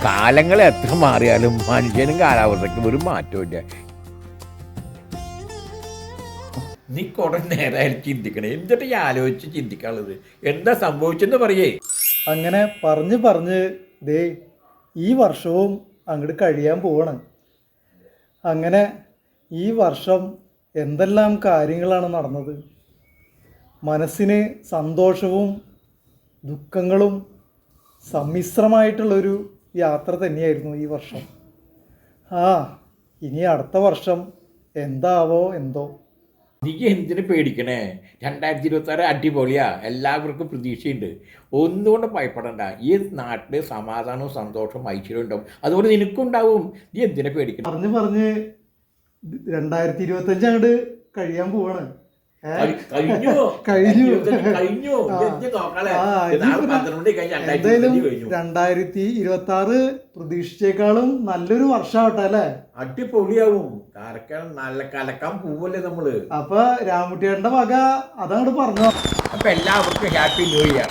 കാലങ്ങൾ എത്ര മാറിയാലും മനുഷ്യനും കാലാവസ്ഥയ്ക്കും ഒരു മാറ്റമില്ല. നീ കുറെ നേരമായാലും ചിന്തിക്കണേ, എന്നിട്ട് ഈ ആലോചിച്ച് ചിന്തിക്കാനുള്ളത് എന്താ സംഭവിച്ചെന്ന് പറയേ. അങ്ങനെ പറഞ്ഞ് ദേ ഈ വർഷവും അങ്ങോട്ട് കഴിയാൻ പോവാണ്. അങ്ങനെ ഈ വർഷം എന്തെല്ലാം കാര്യങ്ങളാണ് നടന്നത്. മനസ്സിന് സന്തോഷവും ദുഃഖങ്ങളും സമ്മിശ്രമായിട്ടുള്ളൊരു യാത്ര തന്നെയായിരുന്നു ഈ വർഷം. ഇനി അടുത്ത വർഷം എന്താവോ എന്തോ. നീ എന്തിനു പേടിക്കണേ? 2026 അടിപൊളിയാ, എല്ലാവർക്കും പ്രതീക്ഷയുണ്ട്. ഒന്നുകൊണ്ട് ഭയപ്പെടണ്ട. ഈ നാട്ടിൽ സമാധാനവും സന്തോഷവും ഐശ്വര്യം ഉണ്ടാവും, അതുപോലെ നിനക്കുണ്ടാവും. നീ എന്തിനു പേടിക്കണം? പറഞ്ഞ് 2025 അങ്ങോട്ട് കഴിയാൻ പോവാണ്. കഴിഞ്ഞു. എന്തായാലും 2026 പ്രതീക്ഷിച്ചേക്കാളും നല്ലൊരു വർഷമാവട്ടെ അല്ലേ? അടിപൊളിയാവും. നല്ല കലക്കാൻ പോവല്ലേ നമ്മള്. അപ്പൊ രാമുട്ടിയുടെ വക അതങ്ങോട്ട് പറഞ്ഞു. അപ്പൊ എല്ലാവർക്കും ഹാപ്പി ന്യൂ ഇയർ.